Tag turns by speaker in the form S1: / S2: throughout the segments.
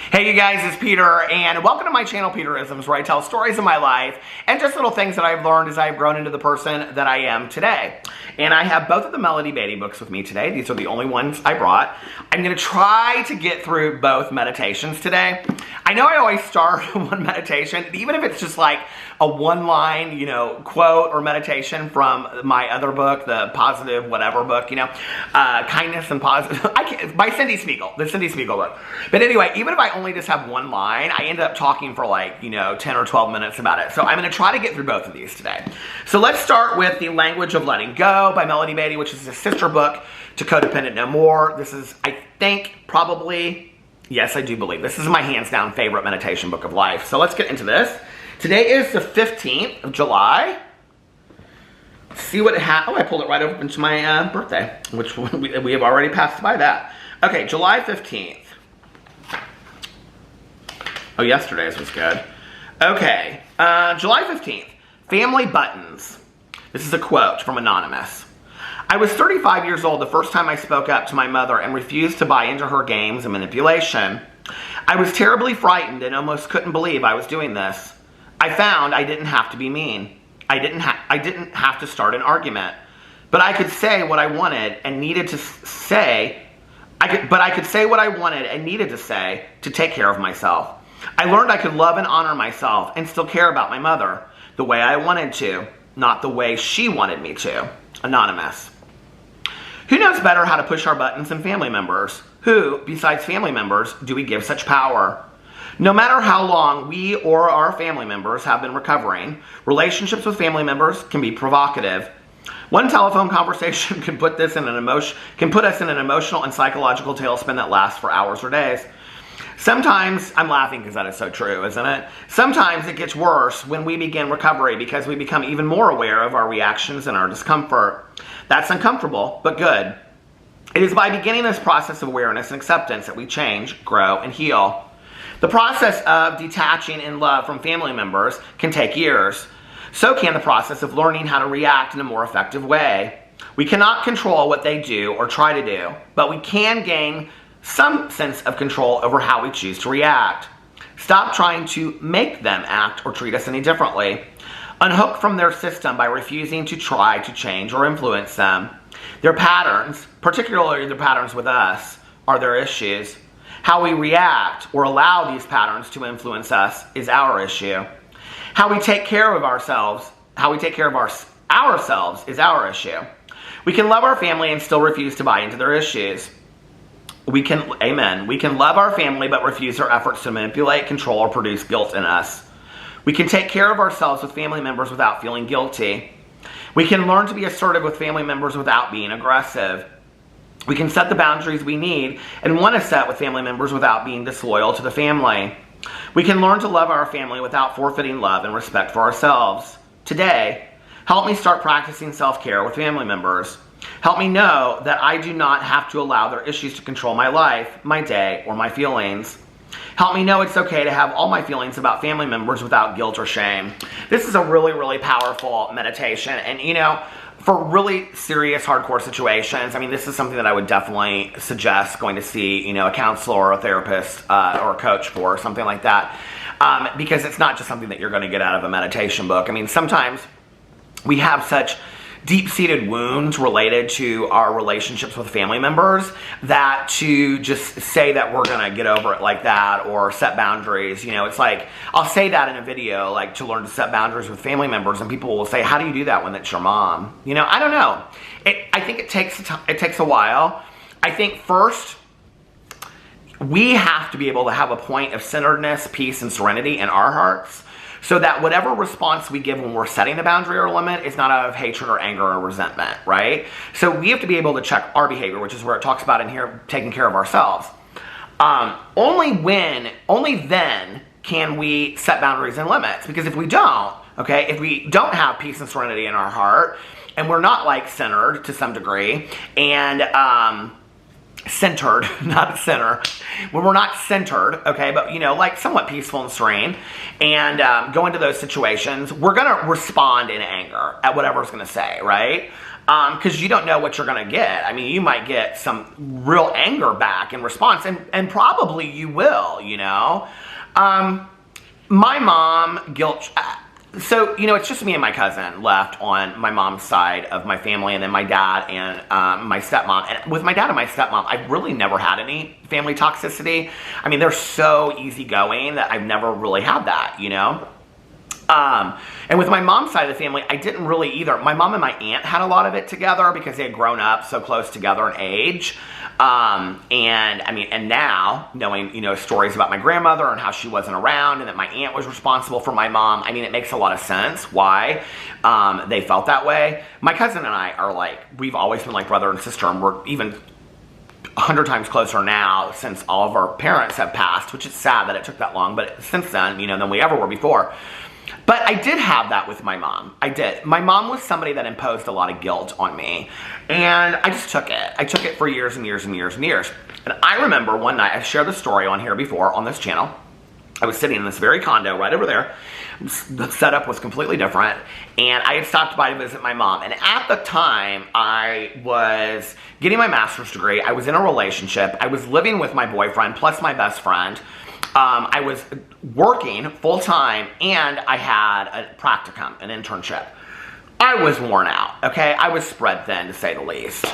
S1: Hey you guys, it's Peter, and welcome to my channel, Peterisms, where I tell stories of my life and just little things that I've learned as I've grown into the person that I am today. And I have both of the Melody Beatty books with me today. These are the only ones I brought. I'm going to try to get through both meditations today. I know I always start one meditation, even if it's just like a one-line, quote or meditation from my other book, the positive whatever book, Kindness and Positive, by Cindy Spiegel, the Cindy Spiegel book. But anyway, even if I only just have one line, I end up talking for 10 or 12 minutes about it. So I'm going to try to get through both of these today. So let's start with The Language of Letting Go by Melody Beatty, which is a sister book to Codependent No More. This is, I think, probably, yes, I do believe, this is my hands down favorite meditation book of life. So let's get into this. Today is the 15th of July. Let's see what it has. Oh, I pulled it right over into my birthday, which we have already passed by that. Okay, July 15th. Oh, yesterday's was good. Okay, July 15th. Family buttons. This is a quote from Anonymous. I was 35 years old the first time I spoke up to my mother and refused to buy into her games and manipulation. I was terribly frightened and almost couldn't believe I was doing this. I found I didn't have to be mean. I didn't have to start an argument. But I could say what I wanted and needed to say. I could say what I wanted and needed to say to take care of myself. I learned I could love and honor myself and still care about my mother the way I wanted to, not the way she wanted me to. Anonymous. Who knows better how to push our buttons than family members? Who, besides family members, do we give such power? No matter how long we or our family members have been recovering, relationships with family members can be provocative. One telephone conversation can put us in an emotional and psychological tailspin that lasts for hours or days. Sometimes, I'm laughing because that is so true, isn't it? Sometimes it gets worse when we begin recovery because we become even more aware of our reactions and our discomfort. That's uncomfortable, but good. It is by beginning this process of awareness and acceptance that we change, grow, and heal. The process of detaching in love from family members can take years. So can the process of learning how to react in a more effective way. We cannot control what they do or try to do, but we can gain some sense of control over how we choose to react. Stop trying to make them act or treat us any differently. Unhook from their system by refusing to try to change or influence them. Their patterns, particularly their patterns with us, are their issues. How we react or allow these patterns to influence us is our issue. How we take care of ourselves, ourselves is our issue. We can love our family and still refuse to buy into their issues. We can love our family but refuse their efforts to manipulate, control, or produce guilt in us. We can take care of ourselves with family members without feeling guilty. We can learn to be assertive with family members without being aggressive. We can set the boundaries we need and want to set with family members without being disloyal to the family. We can learn to love our family without forfeiting love and respect for ourselves. Today, help me start practicing self-care with family members. Help me know that I do not have to allow their issues to control my life, my day, or my feelings. Help me know it's okay to have all my feelings about family members without guilt or shame. This is a really, really powerful meditation. And, for really serious, hardcore situations, this is something that I would definitely suggest going to see, a counselor or a therapist or a coach for, something like that. Because it's not just something that you're going to get out of a meditation book. Sometimes we have such deep-seated wounds related to our relationships with family members that to just say that we're going to get over it like that or set boundaries, it's like, I'll say that in a video, like to learn to set boundaries with family members, and people will say, how do you do that when it's your mom? I don't know. I think it takes a while. I think first, we have to be able to have a point of centeredness, peace, and serenity in our hearts, so that whatever response we give when we're setting a boundary or a limit is not out of hatred or anger or resentment, right? So we have to be able to check our behavior, which is where it talks about in here, taking care of ourselves. Only then can we set boundaries and limits. Because if we don't have peace and serenity in our heart, and we're not centered to some degree, and centered, not center, when we're not centered, but somewhat peaceful and serene, and go into those situations, we're going to respond in anger at whatever's going to say, right? because you don't know what you're going to get. I mean, you might get some real anger back in response, and probably you will, you know. My mom so, you know, it's just me and my cousin left on my mom's side of my family, and then my dad and my stepmom. And with my dad and my stepmom, I've really never had any family toxicity. I mean, they're so easygoing that I've never really had that, you know. And with my mom's side of the family, I didn't really either. My mom and my aunt had a lot of it together because they had grown up so close together in age. And I mean, and now knowing, you know, stories about my grandmother and how she wasn't around and that my aunt was responsible for my mom, I mean, it makes a lot of sense why, they felt that way. My cousin and I are like, we've always been like brother and sister, and we're even 100 times closer now since all of our parents have passed, which is sad that it took that long, but since then, you know, than we ever were before. But I did have that with my mom. I did. My mom was somebody that imposed a lot of guilt on me. And I just took it. I took it for years and years and years and years. And I remember one night, I've shared the story on here before on this channel. I was sitting in this very condo right over there. The setup was completely different. And I had stopped by to visit my mom. And at the time, I was getting my master's degree. I was in a relationship. I was living with my boyfriend plus my best friend. I was working full-time, and I had a practicum, an internship. I was worn out, okay? I was spread thin, to say the least.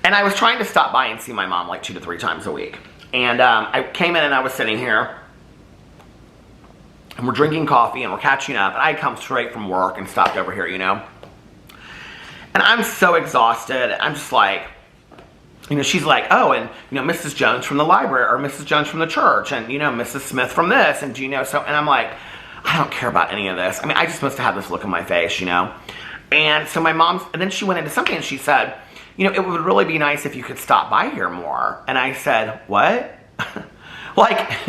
S1: And I was trying to stop by and see my mom like 2 to 3 times a week. And I came in and I was sitting here, and we're drinking coffee, and we're catching up, and I come straight from work and stopped over here, you know? And I'm so exhausted. I'm just like, you know, she's like, oh, and, you know, Mrs. Jones from the library, or Mrs. Jones from the church, and, you know, Mrs. Smith from this, and, do you know, so, and I'm like, I don't care about any of this. I mean, I just must have had this look on my face, you know? And so my mom, and then she went into something, and she said, you know, it would really be nice if you could stop by here more. And I said, what? Like,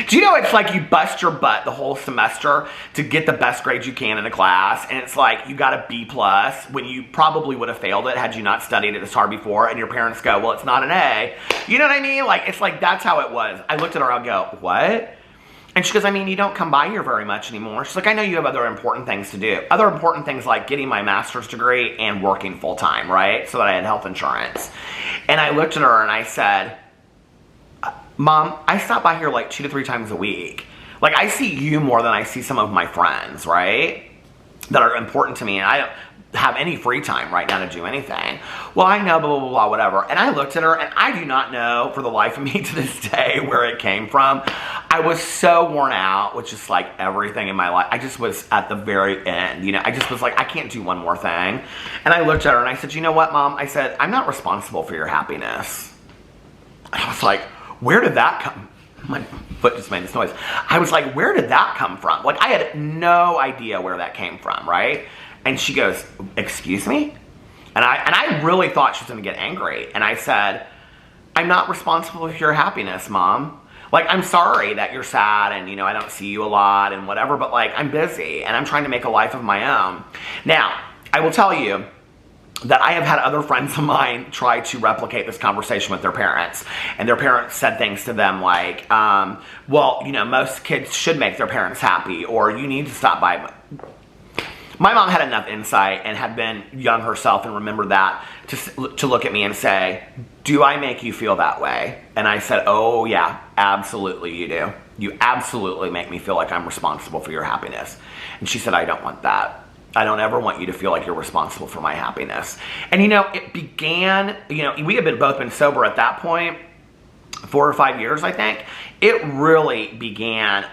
S1: do you know it's like you bust your butt the whole semester to get the best grades you can in a class, and it's like you got a B+ when you probably would have failed it had you not studied it this hard before, and your parents go, well, it's not an A. You know what I mean? Like, it's like that's how it was. I looked at her, I go, what? And she goes, I mean, you don't come by here very much anymore. She's like, I know you have other important things to do. Other important things like getting my master's degree and working full-time, right? So that I had health insurance. And I looked at her and I said, Mom, I stop by here like 2 to 3 times a week. Like, I see you more than I see some of my friends, right? That are important to me, and I don't have any free time right now to do anything. Well, I know, blah, blah, blah, blah, whatever. And I looked at her, and I do not know for the life of me to this day where it came from. I was so worn out with just like everything in my life. I just was at the very end, you know, I just was like, I can't do one more thing. And I looked at her and I said, you know what, Mom? I said, I'm not responsible for your happiness. And I was like, where did that come? My foot just made this noise. I was like, where did that come from? Like, I had no idea where that came from, right? And she goes, excuse me? And I really thought she was going to get angry. And I said, I'm not responsible for your happiness, Mom. Like, I'm sorry that you're sad and, you know, I don't see you a lot and whatever, but, like, I'm busy and I'm trying to make a life of my own. Now, I will tell you that I have had other friends of mine try to replicate this conversation with their parents. And their parents said things to them like, well, you know, most kids should make their parents happy, or you need to stop by. My mom had enough insight and had been young herself and remembered that to look at me and say, do I make you feel that way? And I said, oh yeah, absolutely you do. You absolutely make me feel like I'm responsible for your happiness. And she said, I don't want that. I don't ever want you to feel like you're responsible for my happiness. And you know, it began, you know, we had both been sober at that point, 4 or 5 years, I think. It really began,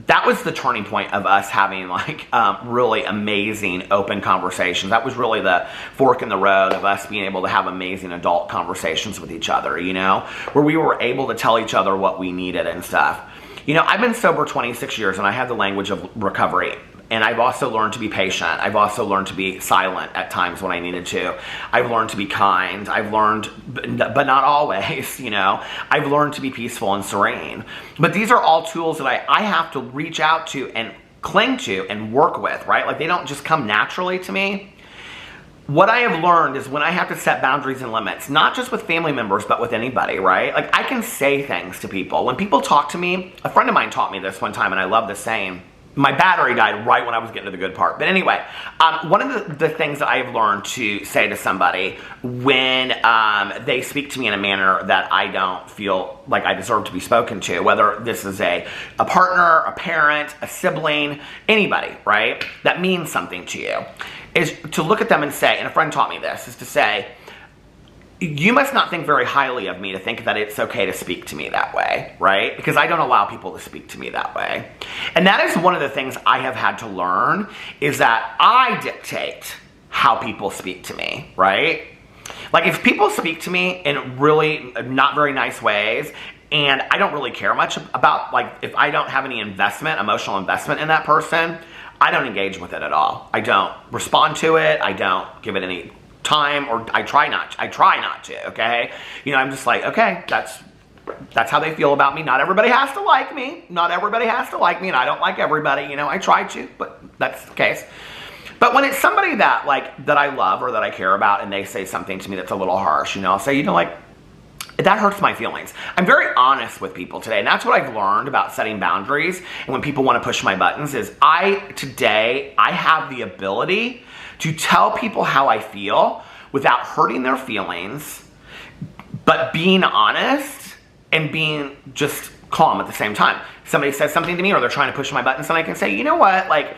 S1: that was the turning point of us having like really amazing open conversations. That was really the fork in the road of us being able to have amazing adult conversations with each other, you know, where we were able to tell each other what we needed and stuff. You know, I've been sober 26 years and I have the language of recovery. And I've also learned to be patient. I've also learned to be silent at times when I needed to. I've learned to be kind. I've learned, but not always, you know. I've learned to be peaceful and serene. But these are all tools that I have to reach out to and cling to and work with, right? Like, they don't just come naturally to me. What I have learned is when I have to set boundaries and limits, not just with family members, but with anybody, right? Like, I can say things to people. When people talk to me, a friend of mine taught me this one time, and I love this saying. my battery died right when I was getting to the good part. But anyway, one of the things that I have learned to say to somebody when they speak to me in a manner that I don't feel like I deserve to be spoken to, whether this is a partner, a parent, a sibling, anybody, right, that means something to you, is to look at them and say, and a friend taught me this, is to say, you must not think very highly of me to think that it's okay to speak to me that way, right? Because I don't allow people to speak to me that way. And that is one of the things I have had to learn, is that I dictate how people speak to me, right? Like, if people speak to me in really not very nice ways, and I don't really care much about, like, if I don't have any emotional investment in that person, I don't engage with it at all. I don't respond to it. I don't give it any time, or I try not to, okay? You know, I'm just like, okay, that's how they feel about me. Not everybody has to like me. Not everybody has to like me, and I don't like everybody. You know, I try to, but that's the case. But when it's somebody that, like, that I love or that I care about, and they say something to me that's a little harsh, you know, I'll say, you know, like, that hurts my feelings. I'm very honest with people today, and that's what I've learned about setting boundaries. And when people want to push my buttons, is today I have the ability to tell people how I feel without hurting their feelings, but being honest and being just calm at the same time. Somebody says something to me, or they're trying to push my buttons, and I can say, you know what, like,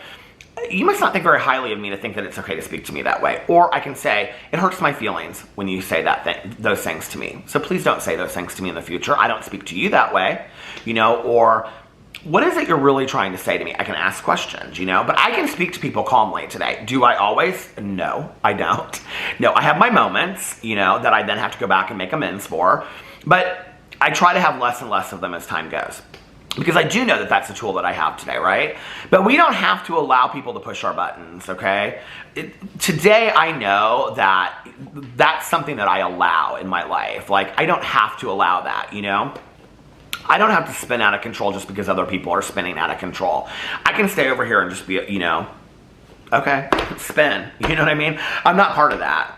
S1: you must not think very highly of me to think that it's okay to speak to me that way. Or I can say, it hurts my feelings when you say those things to me. So please don't say those things to me in the future. I don't speak to you that way, you know, or what is it you're really trying to say to me? I can ask questions, you know, but I can speak to people calmly today. Do I always? No, I don't. No, I have my moments, you know, that I then have to go back and make amends for, but I try to have less and less of them as time goes. Because I do know that that's a tool that I have today, right? But we don't have to allow people to push our buttons, okay? Today, I know that that's something that I allow in my life. Like, I don't have to allow that, you know? I don't have to spin out of control just because other people are spinning out of control. I can stay over here and just be, you know, okay, spin. You know what I mean? I'm not part of that.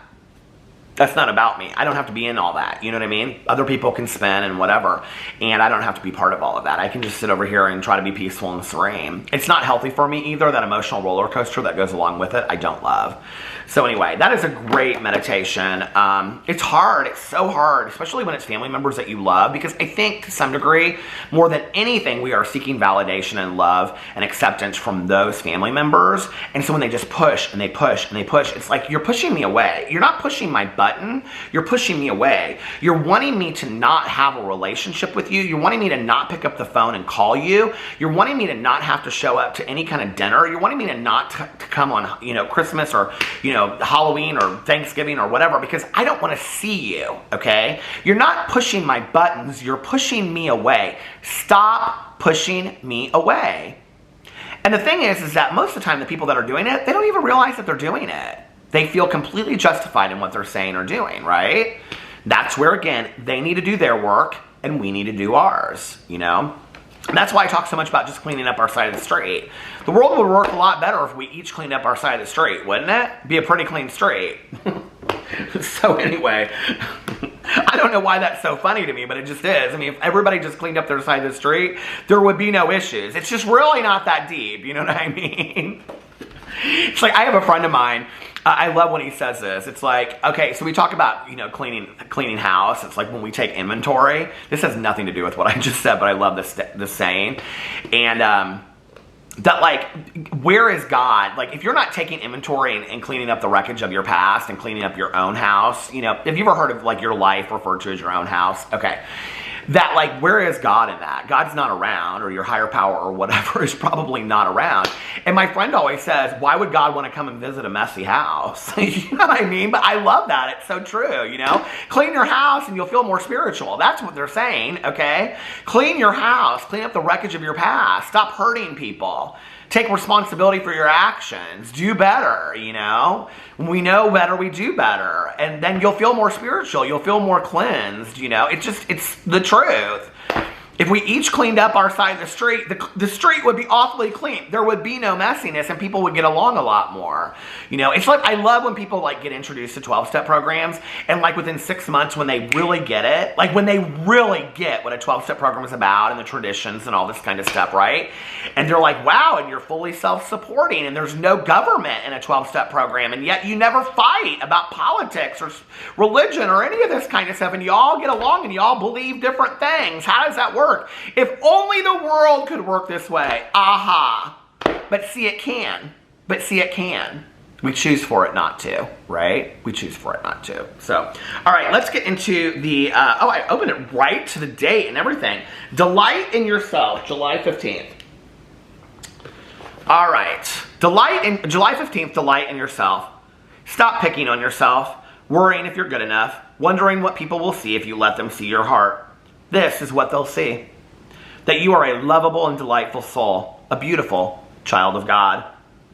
S1: That's not about me. I don't have to be in all that. You know what I mean? Other people can spin and whatever, and I don't have to be part of all of that. I can just sit over here and try to be peaceful and serene. It's not healthy for me either, that emotional roller coaster that goes along with it. I don't love. So anyway, that is a great meditation. It's hard. It's so hard, especially when it's family members that you love, because I think to some degree, more than anything, we are seeking validation and love and acceptance from those family members. And so when they just push and they push and they push, it's like, you're pushing me away. You're not pushing my button. You're pushing me away. You're wanting me to not have a relationship with you. You're wanting me to not pick up the phone and call you. You're wanting me to not have to show up to any kind of dinner. You're wanting me to not to come on, you know, Christmas or, you know, Halloween or Thanksgiving or whatever, because I don't want to see you, okay? You're not pushing my buttons. You're pushing me away. Stop pushing me away. And the thing is that most of the time the people that are doing it, they don't even realize that they're doing it. They feel completely justified in what they're saying or doing, right? That's where, again, they need to do their work and we need to do ours, you know? And that's why I talk so much about just cleaning up our side of the street. The world would work a lot better if we each cleaned up our side of the street, wouldn't it? Be a pretty clean street. So anyway, I don't know why that's so funny to me, but it just is. I mean, if everybody just cleaned up their side of the street, there would be no issues. It's just really not that deep, you know what I mean? It's like, I have a friend of mine, I love when he says this. It's like, okay, so we talk about, you know, cleaning house. It's like when we take inventory. This has nothing to do with what I just said, but I love this saying. And that, like, where is God? Like, if you're not taking inventory and cleaning up the wreckage of your past and cleaning up your own house, you know, have you ever heard of, like, your life referred to as your own house? Okay. That, like, where is God in that? God's not around, or your higher power or whatever is probably not around. And my friend always says, why would God want to come and visit a messy house? You know what I mean? But I love that. It's so true, you know? Clean your house and you'll feel more spiritual. That's what they're saying, okay? Clean your house. Clean up the wreckage of your past. Stop hurting people. Take responsibility for your actions. Do better, you know? When we know better, we do better. And then you'll feel more spiritual. You'll feel more cleansed, you know? It's the truth. If we each cleaned up our side of the street, the street would be awfully clean. There would be no messiness, and people would get along a lot more. You know, it's like, I love when people like get introduced to 12-step programs, and like within 6 months when they really get it, like when they really get what a 12-step program is about and the traditions and all this kind of stuff, right? And they're like, wow, and you're fully self-supporting, and there's no government in a 12-step program, and yet you never fight about politics or religion or any of this kind of stuff, and you all get along and you all believe different things. How does that work? If only the world could work this way. Aha. But see, it can. But see, it can. We choose for it not to, right? We choose for it not to. So, all right, let's get into the, oh, I opened it right to the date and everything. Delight in yourself, July 15th. All right. July 15th, delight in yourself. Stop picking on yourself, worrying if you're good enough, wondering what people will see if you let them see your heart. This is what they'll see. That you are a lovable and delightful soul, a beautiful child of God.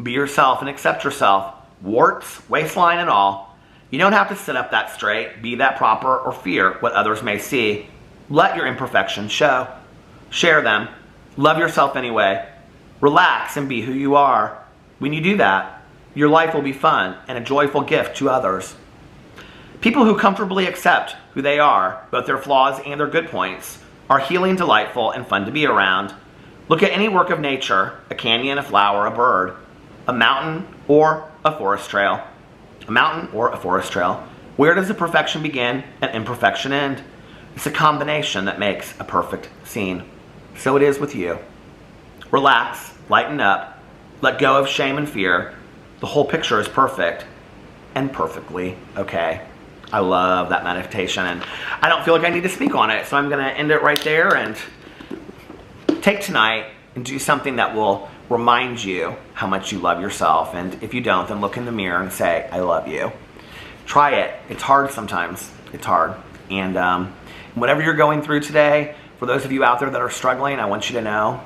S1: Be yourself and accept yourself, warts, waistline and all. You don't have to sit up that straight, be that proper, or fear what others may see. Let your imperfections show. Share them. Love yourself anyway. Relax and be who you are. When you do that, your life will be fun and a joyful gift to others. People who comfortably accept who they are, both their flaws and their good points, are healing, delightful, and fun to be around. Look at any work of nature, a canyon, a flower, a bird, a mountain, or a forest trail. A mountain or a forest trail. Where does the perfection begin and imperfection end? It's a combination that makes a perfect scene. So it is with you. Relax, lighten up, let go of shame and fear. The whole picture is perfect and perfectly okay. I love that meditation, and I don't feel like I need to speak on it, so I'm going to end it right there and take tonight and do something that will remind you how much you love yourself. And if you don't, then look in the mirror and say, I love you. Try it. It's hard sometimes. It's hard. And whatever you're going through today, for those of you out there that are struggling, I want you to know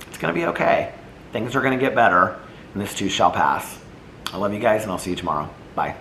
S1: it's going to be okay. Things are going to get better, and this too shall pass. I love you guys, and I'll see you tomorrow. Bye.